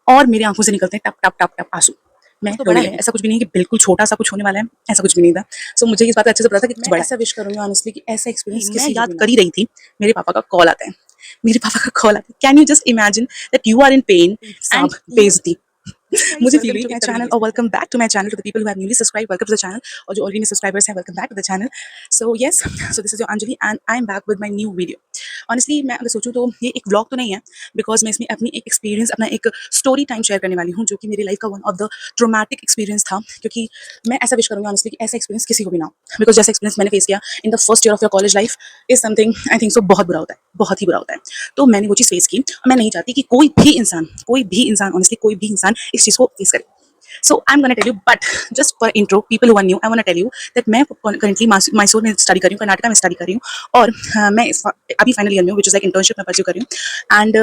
और मेरी आंखों से निकलते हैं टप टप टप टप आंसू। मैं तो बड़ा है, ऐसा कुछ भी नहीं है कि बिल्कुल छोटा सा कुछ होने वाला है, ऐसा कुछ भी नहीं था। सो मुझे इस बात का अच्छे से पता था कि कुछ बड़ा ऐसा विश करूंगी ऑनेस्टली कि ऐसा एक्सपीरियंस मैं याद कर ही रही थी, मेरे पापा का कॉल आता है। मेरे पापा का कॉल आता है, can you just imagine that you are in pain and बेइज्जती। मुझे फील हुई माय चैनल और welcome back to my channel to the people who have newly subscribe, welcome to the channel, और जो ऑलरेडी सब्सक्राइबर्स हैं welcome back to the channel. So yes, so this is your Anjali and I am back with my new video. Honestly मैं अगर सोचूं तो ये एक vlog तो नहीं है, बिकॉज मैं इसमें अपनी एक एक्सपीरियंस, अपना एक स्टोरी टाइम शेयर करने वाली हूँ, जो कि मेरी लाइफ का one of the traumatic experience था। क्योंकि मैं ऐसा विश करूँगी ऑनेस्टली कि ऐसा एक्सपीरियंस किसी को भी ना हो, बिकॉज जैसा एक्सपीरियंस मैंने फेस किया in the first year of your college life is something I think so बहुत बुरा होता है, बहुत ही बुरा होता है। तो मैंने वो चीज़ फेस की और मैं नहीं चाहती कि कोई भी इंसान ऑनेस्टली कोई भी इंसान इस चीज़ को फेस करे। So I'm gonna tell you, but just for intro, people who are new, I wanna tell you that मैं currently मैसूर में स्टडी कर रही हूँ, कर्नाटका में स्टडी कर रही हूँ, और मैं अभी फाइनल ईयर में हूँ, विच इज़ लाइक इंटर्नशिप में परस्यू कर रही हूँ। एंड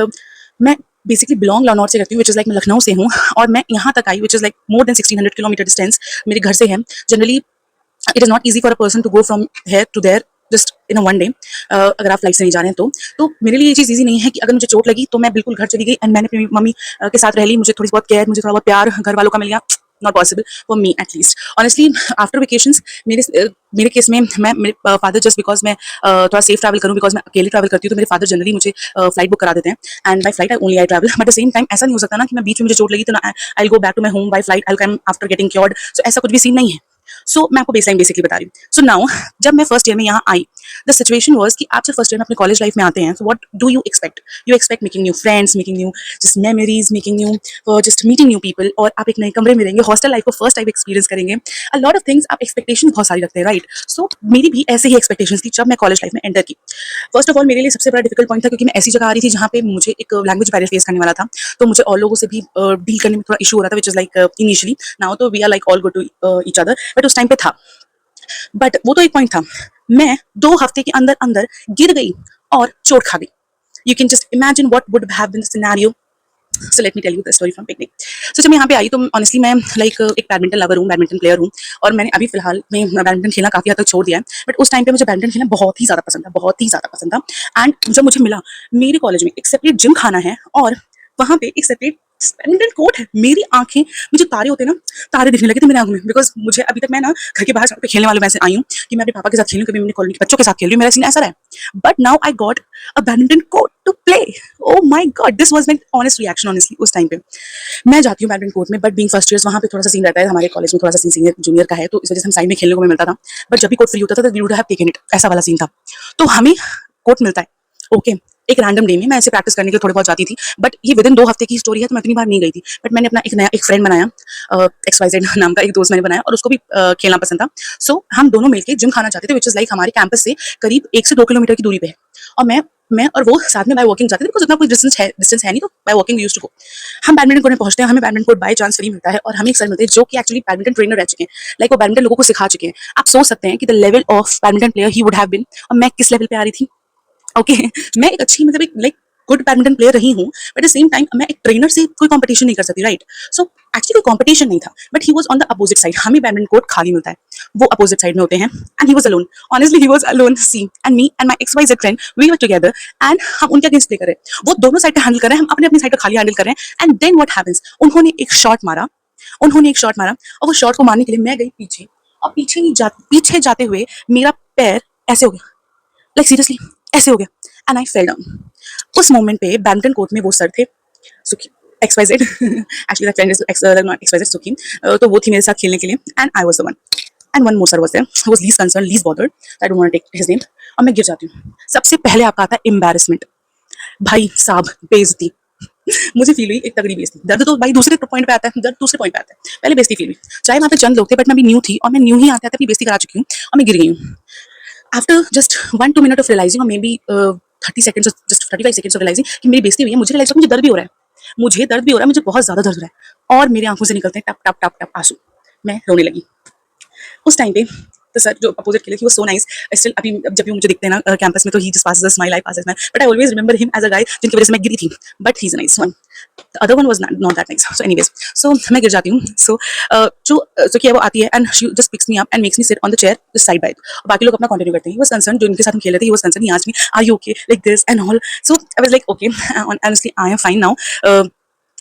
मैं बेसिकली बिलोंग लखनऊ से करती हूँ, विच इज़ लाइक मैं लखनऊ से हूँ, और मैं यहाँ तक आई, which is like more than 1600 kilometre distance मेरे घर से है। Generally it is not easy for a person to go from here to there just in a one day, अगर आप फ्लाइट से नहीं जा रहे हैं तो मेरे लिए ये चीज़ ईजी नहीं है कि अगर मुझे चोट लगी तो मैं बिल्कुल घर चली गई एंड मैंने अपनी मम्मी के साथ रह ली, मुझे थोड़ी बहुत केयर, मुझे थोड़ा बहुत प्यार घर वालों का मिल गया। Not possible for me at least honestly. After vacations मेरे केस में मैं मेरे फादर जस्ट बिकॉज मैं थोड़ा सेफ ट्रैवल करूँ, बिकॉज मैं अकेले ट्रैवल करती हूँ, तो मेरे फादर जनरली मुझे फ्लाइट बुक करा देते हैं, and by flight I only I travel. But the same time ऐसा नहीं हो सकता ना कि मैं बीच में मुझे चोट लगी तो I go back to my home by flight, I come after getting cured. So ऐसा कुछ भी सीन नहीं है। सो मैं आपको बेसलाइन बेसिकली बता रही हूँ। सो नाउ जब मैं फर्स्ट ईयर में यहाँ आई, द सिचुएशन वाज कि आप जब फर्स्ट ईयर में अपने कॉलेज लाइफ में आते हैं, तो what do you expect making new friends, making new just memories, making new just meeting new people, और आप एक नए कमरे में रहेंगे, हॉस्टल लाइफ को फर्स्ट टाइम एक्सपीरियंस करेंगे, अ लॉट ऑफ थिंग्स, आप एक्सपेक्टेशन बहुत सारी रखते हैं, राइट। सो मेरी भी ऐसे ही एक्सपेक्टेशंस थी जब मैं कॉलेज लाइफ में एंटर की। फर्स्ट ऑफ ऑल मेरे लिए सबसे बड़ा डिफिकल्ट पॉइंट था, क्योंकि मैं ऐसी जगह आ रही थी जहाँ पे मुझे एक लैंग्वेज बैरियर फेस करने वाला था, तो मुझे और लोगों से भी डील करने में थोड़ा इशू हो रहा था, which is like initially. Now तो we are like all good to each other, but उस टाइम पे था। बट वो तो एक पॉइंट था, मैं 2 हफ्ते के अंदर अंदर गिर गई और चोट खा गई। You can just imagine what would have been the scenario. So let me tell you the story from picnic. So जब मैं यहाँ पे आई तो ऑनेस्टली मैं लाइक एक बैडमिंटन लवर हूँ, बैडमिंटन प्लेयर हूँ, और मैंने अभी फिलहाल में बैडमिंटन खेलना काफ़ी हद तक छोड़ दिया है, बट उस टाइम पे मुझे बैडमिंटन खेलना बहुत ही ज़्यादा पसंद था, बहुत ही ज़्यादा पसंद था। एंड जब मुझे मिला मेरे कॉलेज में एक सेपरेट जिम खाना है, और वहाँ पे एक सेपरेट बैडमिंटन कोर्ट है, मेरी आंखें, मुझे तारे होते ना, तारे दिखने लगे थे मेरे आंखों में, बिकॉज मुझे अभी तक मैं ना घर के बाहर सड़क पे खेलने वालों में से आई हूँ कि मैं अपने पापा के साथ खेलूँ, कभी अपने कॉलोनी के बच्चों के साथ खेल रही हूँ, मेरा सीन ऐसा रहा है। But now I got a badminton court to play. Oh my god, this was my honest reaction honestly उस टाइम पे। मैं जाती हूँ बैडमिंटन कोर्ट में, बट बीइंग फर्स्ट ईयर्स वहाँ पे थोड़ा सा सीन रहता है, हमारे कॉलेज में थोड़ा सा सीन सीनियर जूनियर का है, तो इस वजह से हम साइड में खेलने को मिलता था। बट जब भी कोर्ट फ्री होता था तो we would have taken it, ऐसा वाला सीन था। तो हमें कोर्ट मिलता है, ओके, एक रैंडम डे में मैं ऐसे प्रैक्टिस करने के लिए थोड़ी बहुत जाती थी, बट ये विद इन 2 हफ्ते की स्टोरी है, तो मैं इतनी बार नहीं गई थी। बट मैंने अपना एक नया एक फ्रेंड बनाया, XYZ नाम का एक दोस्त मैंने बनाया, और उसको भी खेलना पसंद था। सो हम दोनों मिलकर जिम खाना चाहते थे, विच इज लाइक हमारे कैंपस से करीब 1 से 2 किलोमीटर की दूरी पे है, और मैं और वो साथ में बाय वॉकिंग जाते थे, बिकॉज उतना कोई डिस्टेंस है नहीं, तो by walking used to go. हम बैडमिंटन कोर्ट में पहुंचते हैं, हमें badminton court by chance free मिलता है, और हमें एक सर मिलते हैं जो कि एक्चुअली बैडमिंटन ट्रेनर रह चुके हैं, लाइक वो बैडमिंटन लोगों को सिखा चुके हैं। आप सोच सकते हैं कि the level of badminton player he would have been, और मैं किस लेवल पे आ रही थी। ओके मैं एक अच्छी मतलब एक लाइक गुड बैडमिंटन प्लेयर रही हूँ, बट द सेम टाइम मैं एक ट्रेनर से कोई कंपटीशन नहीं कर सकती, राइट। सो एक्चुअली कोई कंपटीशन नहीं था, but he was on the opposite side, हमें बैडमिंटन कोर्ट खाली मिलता है, वो अपोजिट साइड में होते हैं, and he was alone. Honestly he was alone, see and me and my XYZ friend, we were together, and हम उनके अगेंस्ट प्ले कर रहे हैं, वो दोनों साइड पे हैंडल कर रहे हैं, हम अपने अपनी साइड का खाली हैंडल कर रहे हैं। एंड देन व्हाट हैपेंस, उन्होंने एक शॉट मारा, और वो शॉट को मारने के लिए मैं गई पीछे, और पीछे जाते हुए मेरा पैर ऐसे हो गया, लाइक सीरियसली ऐसे हो गया, एंड आई फेल डाउन। उस मोमेंट पे बैडमिंटन कोर्ट में वो सर थे, सुखी, XYZ actually that friend is not XYZ, सुखी, तो वो थी मेरे साथ खेलने के लिए, and I was the one, and one more sir was there, who was least concern, least bothered, I don't want to take his name. और मैं गिर जाती हूँ। सबसे पहले आपका आता है एम्बैरेसमेंट, भाई साहब बेइज्जती। मुझे फील हुई एक तगड़ी बेइज्जती, दर्द तो भाई दूसरे पॉइंट पे आता है, दर्द दूसरे पॉइंट पे आता है, पहले बेइज्जती फील हुई। चाहे वहाँ पे चंद लोग थे, बट मैं भी न्यू थी, और मैं न्यू ही आते आते अपनी बेइज्जती करा चुकी हूँ, और मैं गिर गई हूँ। After just 1-2 minute of realizing, और maybe 30 seconds, just 35 seconds of realizing कि मेरी बेइज्जती हुई है, मुझे रियलाइज हुआ मुझे दर्द भी हो रहा है, मुझे बहुत ज्यादा दर्द हो रहा है, और मेरी आंखों से निकलते हैं टप टप टप टप आंसू। मैं रोने लगी उस टाइम पे। तो सर जो अपोजिट खेले थी वो सो नाइस, स्टिल अभी जब भी मुझे दिखते हैं ना कैंपस में, तो he just passes a smile, I pass a smile, but I always remember him as a guy जिनकी वजह से मैं गिरी थी, but he is a nice one. The other one was not that nice. So anyways, so मैं गिर जाती हूँ। सो जो सुखी है वो आती है, and she just picks me up and makes me sit on the chair just side by, और बाकी लोग अपना कंटिन्यू करते हैं। ही वाज कंसर्न, जो इनके साथ हम खेल रहे थे, he was concern, he asked me are you okay like this and all. So I was like okay, honestly I am fine now.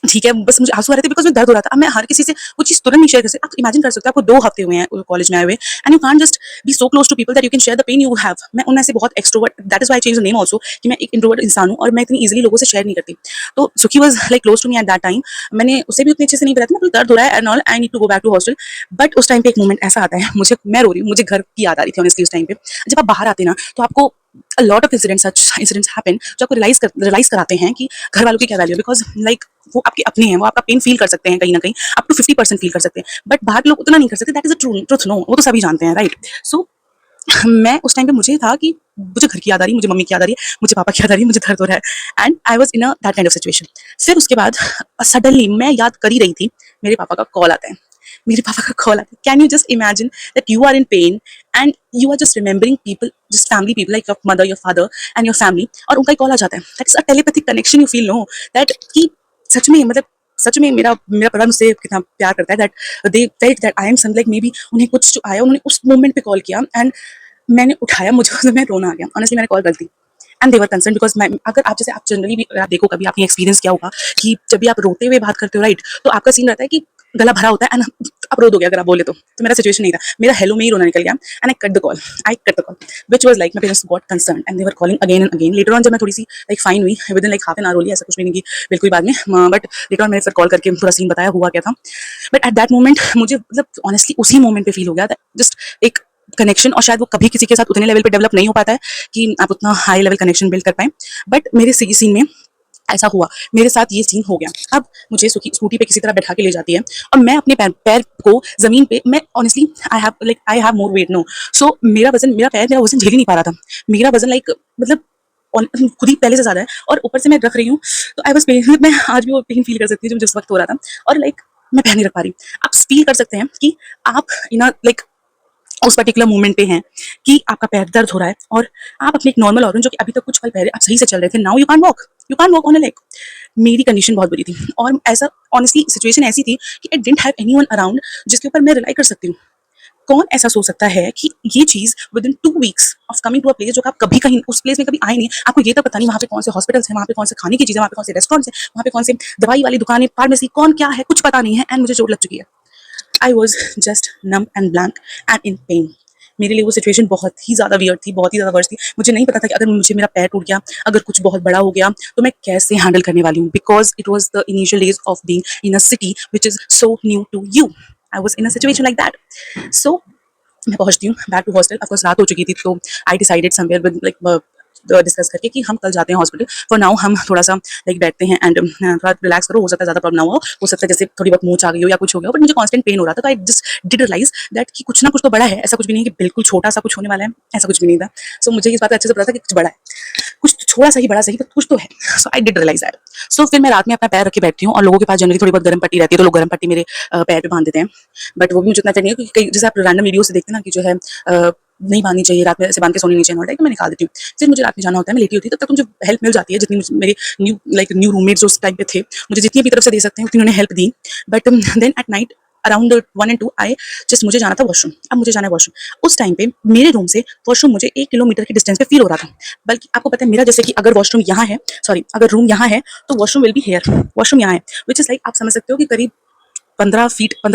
ठीक है, बस मुझे आँसू आ रहे थे बिकॉज़ मुझे दर्द हो रहा था। अब मैं हर किसी से वो चीज़ तुरंत नहीं शेयर कर सकती। आप इमेजिन कर सकते हो आपको 2 हफ्ते हुए हैं कॉलेज में आए हुए and you can't just be so close to people that you can share the pain you have. मैं उनमें से बहुत extrovert, that is why I changed the name also कि मैं एक इंट्रोवर्ट इंसान हूँ और मैं इतनी ईज़िली लोगों से शेयर नहीं करती। तो Sukhi was like close to me at that time. मैंने उसे भी उतने अच्छे से नहीं बताया था, मतलब दर्द हो रहा है and all, I need to go back to hostel. But उस टाइम पे एक मोमेंट ऐसा आता है, मुझे मैं रो रही हूँ, मुझे घर की याद आ रही थी ऑनेस्टली उस टाइम पे। जब आप बाहर आते हैं ना, तो आपको a lot of incidents such incidents happen जो आपको रियलाइज कराते हैं कि घर वालों की क्या वैल्यू है, बिकॉज लाइक वो आपके अपने हैं, वो आपका पेन फील कर सकते हैं कहीं ना कहीं, अप टू 50% फील कर सकते हैं, बट बाहर के लोग उतना नहीं कर सकते। That is a truth, no, वो तो सभी जानते हैं, राइट? सो मैं उस टाइम पे मुझे था कि मुझे घर की याद आ रही है, मुझे मम्मी की याद आ रही है, मुझे पापा की याद आ रही है, मुझे दर्द हो रहा है and I was in a that kind of situation. फिर उसके बाद सडनली मैं याद कर ही रही थी, मेरे पापा का कॉल आता है। मेरे पापा का कॉल आता है, can you just imagine that you are in pain and you are just remembering people, just family people like your mother, your father and your family, और उनका कॉल आ जाता है। That is a telepathic connection, you feel, no, that कि सच में, मतलब सच में मेरा मेरा परिवार मुझसे कितना प्यार करता है, that they felt that I am some, like maybe उन्हें कुछ जो आया, उन्होंने उस मोमेंट पे कॉल किया एंड मैंने उठाया, मुझे उस समय रोना आ गया। ऑनेस्टली मैंने कॉल कर दी and they were concern because मैं, अगर आप जैसे आप जनरली भी आप देखो, कभी आपने एक्सपीरियंस किया होगा कि जब भी आप रोते हुए बात करते हो, राइट, तो आपका सीन रहता है कि गला भरा होता है एंड आप रो दोगे अगर आप बोले तो मेरा सिचुएशन नहीं था, मेरा हेलो में ही रोना निकल गया and I cut the call which was like my parents got concern and they were calling again and again. Later on जब मैं थोड़ी सी लाइक फाइन हुई, within like half an hour रोली, ऐसा कुछ भी नहीं की बिल्कुल बाद में, बट लेटर ऑन मैंने फिर कॉल करके पूरा सीन बताया हुआ क्या था। बट एट दैट मोमेंट मुझे, मतलब ऑनेस्टली उसी मोमेंट पे फील हो गया था जस्ट एक कनेक्शन, और शायद वो कभी किसी के साथ उतने लेवल पे डेवलप नहीं हो पाता है कि आप उतना हाई लेवल कनेक्शन बिल्ड कर पाए, बट मेरे सीन में ऐसा हुआ, मेरे साथ ये सीन हो गया। अब मुझे स्कूटी पे किसी तरह बैठा के ले जाती है और मैं अपने पैर को जमीन पे, मैं honestly I have more weight, no, so मेरा वजन झेल ही नहीं पा रहा था। मेरा वजन लाइक, मतलब खुद ही पहले से ज्यादा है और ऊपर से मैं रख रही हूँ, तो आई वाज पेन, मैं आज भी वो पेन फील कर सकती हूँ जो मुझे उस वक्त हो रहा था। और लाइक मैं पैर नहीं रख पा रही। आप फील कर सकते हैं कि आप इन लाइक उस पर्टिकुलर मोमेंट पे हैं कि आपका पैर दर्द हो रहा है और आप अपने एक नॉर्मल ऑर्गन, जो कि अभी तक कुछ पल पहले आप सही से चल रहे थे, now you can walk on a leg. मेरी कंडीशन बहुत बुरी थी और ऐसा ऑनेस्टली सिचुएशन ऐसी थी कि I didn't have anyone around जिसके ऊपर मैं रिलाई कर सकती हूँ। कौन ऐसा सोच सकता है कि ये चीज within 2 weeks of coming to a place जो आप कभी कहीं उस प्लेस में कभी आए नहीं, आपको ये तो पता नहीं वहाँ पे कौन से हॉस्पिटल्स हैं, वहाँ पे कौन से खाने की चीजें, वहाँ पे कौन से रेस्टोरेंट्स हैं, वहाँ पे कौन से दवाई वाली दुकानें, फार्मेसी, कौन क्या है, कुछ पता नहीं है एंड मुझे चोट लग चुकी है। I was just num and blank and in pen. मेरे लिए वो सिचुएशन बहुत ही ज़्यादा वियर्ड थी, बहुत ही ज़्यादा वर्स्ट थी। मुझे नहीं पता था कि अगर मुझे मेरा पैर टूट गया, अगर कुछ बहुत बड़ा हो गया, तो मैं कैसे हैंडल करने वाली हूँ, because it was the initial days of being in a city which is so new to you. I was in a situation like that. So मैं पहुंचती हूँ बैक टू हॉस्टल, ऑफकोर्स रात हो चुकी थी, तो I decided somewhere with like discuss करके कि हम कल जाते हैं हॉस्पिटल, फॉर नाउ हम थोड़ा सा लाइक बैठते हैं एंड थोड़ा रिलैक्स करो, हो सकता है ज़्यादा प्रॉब्लम ना हो सकता है जैसे थोड़ी बहुत मूंछ आ गई हो या कुछ हो गया हो, बट मुझे कांस्टेंट पेन हो रहा था, तो I just did realise that कि कुछ ना कुछ तो बड़ा है, ऐसा कुछ भी नहीं है कि बिल्कुल छोटा सा कुछ होने वाला है, ऐसा कुछ भी नहीं था। सो मुझे इस बात का अच्छे से पता था कि कुछ बड़ा है, कुछ थोड़ा सा ही बड़ा सही, कुछ तो है। सो आई डिड रियलाइज दैट। सो फिर मैं रात में अपना पैर रख के बैठती हूँ और लोगों के पास जनरली थोड़ी बहुत गर्म पट्टी रहती है, तो लोग गर्म पट्टी मेरे पैर पे बांध देते हैं, बट वो भी मुझे उतना नहीं है, क्योंकि जैसे आप रैंडम वीडियो से देखते हैं ना कि जो है नहीं बांधनी चाहिए रात में, ऐसे बांध के सोनी नहीं चाहिए, तो मैं निकाल देती हूँ। फिर मुझे रात में जाना होता है, मैं लेटी होती है, तब तक मुझे हेल्प मिल जाती है जितनी मेरे न्यू रूममेट जो उस टाइम पे थे, मुझे जितनी अपनी तरफ से दे सकते हैं उतनी उन्होंने हेल्प दी। But then at night around 1 and 2 I just, मुझे जाना था वॉशरूम, अब मुझे जाना है वॉशरूम। उस टाइम पे मेरे रूम से वॉशरूम मुझे 1 किलोमीटर की डिस्टेंस पे फील हो रहा था। बल्कि आपको पता है मेरा, जैसे कि अगर वॉशरूम यहाँ है, सॉरी अगर रूम यहाँ है तो washroom will be here, washroom यहाँ है, विच इज लाइक आप समझ सकते हो कि करीब 15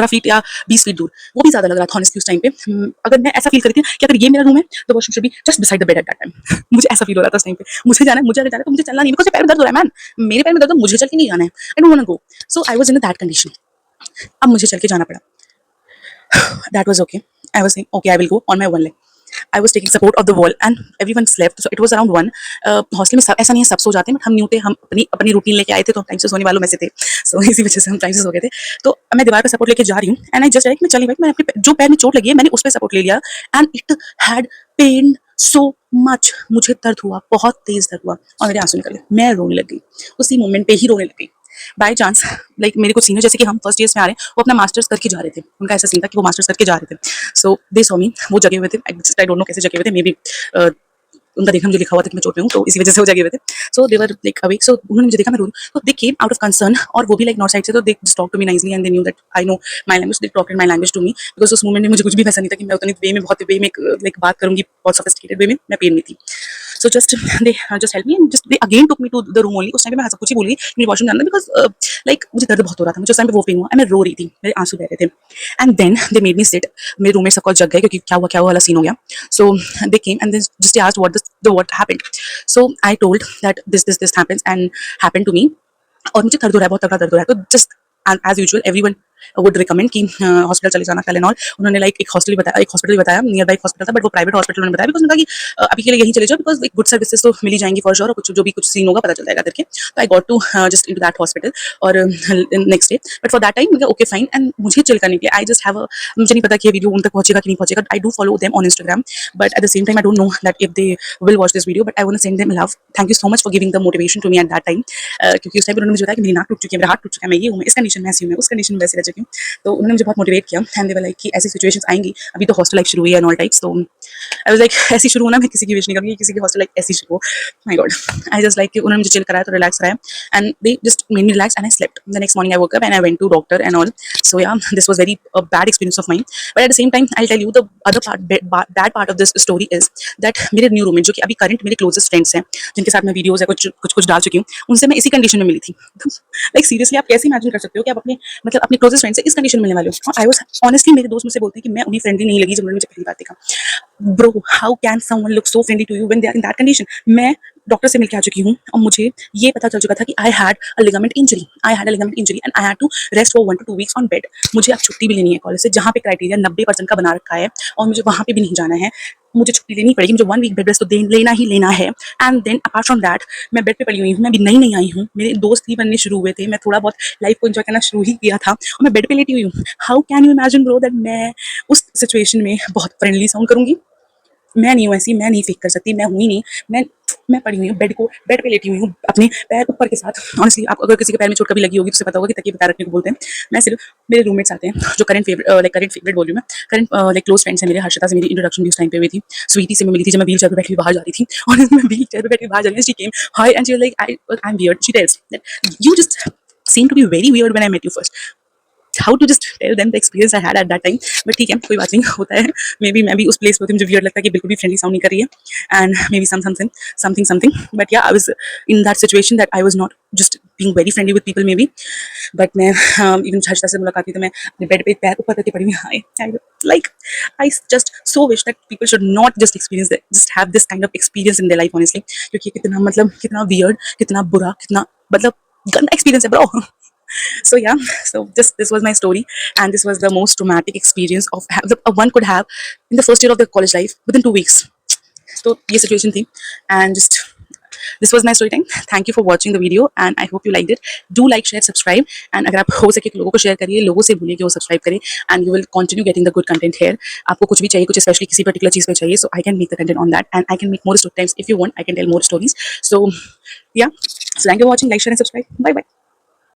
फीट या 20 फीट दूर, वो भी ज्यादा लग रहा था ऑनेस्टली उस टाइम पे। अगर मैं ऐसा फील करती थी कि अगर ये मेरा रूम है तो washroom should be just beside the bed at that time. मुझे ऐसा फील हो रहा था उस टाइम पे, मुझे जाना है, मुझे अगर जाना है तो मुझे चलना नहीं, बिकॉज़ पैर में दर्द हो रहा है मैन, मेरे पैर में दर्द है, मुझे चल के नहीं जाना है, I don't want to go. So I was in that condition. अब मुझे चल के जाना पड़ा। That was okay. I was saying, okay, I will go on my one leg. I was taking support of the wall and everyone slept. So it was around 1. Hostel में सब ऐसा नहीं है सब सो जाते हैं, बट हम न्यू थे, हम अपनी अपनी रूटीन लेके आए थे, तो टाइम से सोने वालों में से थे। सो इसी वजह से हम टाइम से सो गए थे। तो मैं दीवार पे सपोर्ट लेके जा रही हूँ एंड आई जस्ट लाइक मैं चली भाई, मैंने अपने जो पैर में चोट लगी है मैंने उस पर सपोर्ट ले लिया and it had pain so much. मुझे दर्द हुआ, बहुत तेज दर्द हुआ और मेरे आंसू निकले, मैं रोने लग गई, उसी मोमेंट पे ही रोने लग गई। बाय चांस लाइक मेरे कुछ सीनियर, जैसे कि हम फर्स्ट ईयर्स में आ रहे हैं, वो अपना मास्टर्स करके जा रहे थे, उनका ऐसा सीन था कि वो मास्टर्स करके जा रहे थे। सो दे सॉ मी, वो जगे हुए थे, आई डोंट नो कैसे जगे हुए थे, मे बी उनका देखा मुझे लिखा हुआ था कि मैं चोट में हूँ, तो इसी वजह से वो जगे हुए थे। सो दे वर लाइक अवेक, सो उन्होंने मुझे देखा मैं रो रही हूँ, तो they came out of concern, और वो भी लाइक नॉर्थ साइड से, तो they just talk to me nicely and they knew that I know my language, they talked in my language to me, because उस मोमेंट में मुझे कुछ भी वैसा नहीं था कि मैं उतनी वे में बहुत वे में लाइक बात करूंगी बहुत सोफिस्टिकेटेड वे में, मैं पेन में थी। So just they just help me and just they again took me to the room only. उस टाइम पे मैं सब कुछ ही बोली मुझे वॉशरूम जाना बिकॉज लाइक मुझे दर्द बहुत हो रहा था, मुझे उस टाइम पे वो पेन हुआ, मैं रो रही थी, मेरे आंसू बह रहे थे। And then they made me sit. मेरे रूममेट सबको जग गए क्योंकि क्या हुआ वाला सीन हो गया। So they came and just asked what happened. So I told that this happens and happened to me, और मुझे दर्द हो रहा है, बहुत तगड़ा दर्द हो रहा है। तो just as usual everyone would recommend कि हॉस्पिटल चले जाना कल एंड ऑल। उन्होंने लाइक एक हॉस्पिटल बताया, नियर बाई हॉस्पिटल था, बट वो प्राइवेट हॉस्पिटल उन्होंने बताया बिकॉज उन्होंने कहा कि अभी के लिए यहीं चले जाओ बिकॉज गुड सर्विसेज तो मिल ही जाएंगी फॉर श्योर, और कुछ जो भी कुछ सीन होगा पता चल जाएगा करके। तो I got to just into that hospital और next day, but for that time मुझे ओके फाइन एंड मुझे चिल करने के लिए आई जस्ट हैव मुझे नहीं पता कि ये वीडियो उन तक पहुंचेगा कि नहीं पहुंचेगा। I do follow them on Instagram, but at the same time I don't know that if they will watch this video, but I want to send them love. Thank you so much for giving the motivation to me at that time, क्योंकि उस time उन्होंने मुझे बताया कि मेरी नाक टूट चुकी है, मेरा हाथ टूट चुका है, मैं ये हूँ, मैं इस कंडीशन में ऐसी हूँ, मैं उस कंडीशन में वैसे रह चुकी हूँ। तो उन्होंने मुझे बहुत मोटिवेट किया एंड दे वर लाइक कि ऐसी सिचुएशंस आएंगी, अभी तो हॉस्टल लाइफ शुरू हुई है एंड ऑल टाइप्स। तो आई वाज लाइक ऐसी शुरू होना, मैं किसी की विश नहीं करूँगी किसी की हॉस्टल लाइफ ऐसी शुरू हो। My God, I just like कि उन्होंने मुझे चिल कराया, तो रिलैक्स कराया and they just made me relax and I slept. The next morning I woke up and I went to doctor and all. So yeah this was very bad experience of mine, but at the same time I tell you the other bad part of this story is that मेरे new roommate जो कि अभी current मेरे closest friends हैं, जिनके साथ मैं videos है कुछ डाल चुकी हूँ, उनसे मैं इसी कंडीशन में मिली थी। लाइक सीरियसली आप कैसे इमेजिन कर सकते हो कि आप अपने मतलब अपने क्लोजेस्ट फ्रेंड से इस कंडीशन में मिलने वाले हो। आई वाज ऑनेस्टली, मेरे दोस्त मुझसे बोलते हैं कि मैं उन्हें फ्रेंडली नहीं लगी जब उन्होंने मुझे पहली बार देखा। Bro, how can someone look so friendly to you when they are in that condition. मैं डॉक्टर से मिलके आ चुकी हूँ और मुझे ये पता चल चुका था कि I had a ligament injury and I had to rest for 1 to 2 weeks ऑन बेड। मुझे अब छुट्टी भी लेनी है कॉलेज से, जहाँ पे क्राइटेरिया 90% का बना रखा है, और मुझे वहाँ पे भी नहीं जाना है। मुझे छुट्टी लेनी पड़ेगी, मुझे 1 week बेड रेस्ट तो लेना ही लेना है। And then apart from that मैं बेड पे पड़ी हुई हूँ, मैं अभी नई नई आई हूँ, मेरे दोस्त ही बनने शुरू हुए थे, मैं थोड़ा बहुत लाइफ को एंजॉय करना शुरू ही किया था और मैं बेड पे लेटी हुई हूँ। How can you imagine bro that मैं उस सिचुएशन में बहुत फ्रेंडली साउंड करूंगी। मैं नहीं हूँ ऐसी, मैं नहीं फेक कर सकती, मैं हुई नहीं। मैं पड़ी हुई हूँ, बेड पे लेटी हुई हूँ, अपने पैर ऊपर के साथ। ऑनेस्टली आप अगर किसी के पैर में चोट कभी लगी होगी तो उसे पता होगा कि तकिए पे पैर रखने को बोलते हैं। मैं सिर्फ, मेरे रूममेट्स आते हैं जो करंट फेवरेट बोल रही हूँ मैं, करंट लाइक क्लोज फ्रेंड्स हैं मेरे। हर्षिता से मेरी इंट्रोडक्शन भी उस टाइम पे हुई थी, स्वीटी से मैं मिली थी जब मैं व्हील चेयर पे बैठी बाहर जा रही थी, और मैं व्हील चेयर पे बैठी बाहर जा रही थी। She came hi and she was like I am weird. She tells that you just seem to be very weird when I met you first. How to just tell them the experience I had at that time. But ठीक है, कोई बात नहीं, होता है। May be मैं भी उस प्लेस पे होती, मुझे वियर्ड लगता है कि बिल्कुल भी फ्रेंडली साउंड नहीं कर रही है, and maybe something. But yeah I was in that situation that I was not just being very friendly with people maybe. बट मैं इवन हर्षिता से मुलाकात हुई तो मैं अपने बेड पे पैर ऊपर करके पड़ी हुई। Like I just so wish that people should not just experience that, just have this kind of experience in their life honestly, क्योंकि कितना मतलब कितना वियर्ड, कितना बुरा, कितना मतलब गंदा एक्सपीरियंस है bro. So yeah, so just this was my story, and this was the most traumatic experience of one could have in the first year of the college life within 2 weeks. So ये situation थी, and just this was my story time. Thank you for watching the video, and I hope you liked it. Do like, share, subscribe, and अगर आप हो सके तो लोगों को share करिए, लोगों से बोलिए कि वो subscribe करें, and you will continue getting the good content here. आपको कुछ भी चाहिए, कुछ especially किसी particular चीज़ पे चाहिए, so I can make the content on that, and I can make more story times if you want. I can tell more stories. So yeah, so thank you for watching. Like, share, and subscribe. Bye bye.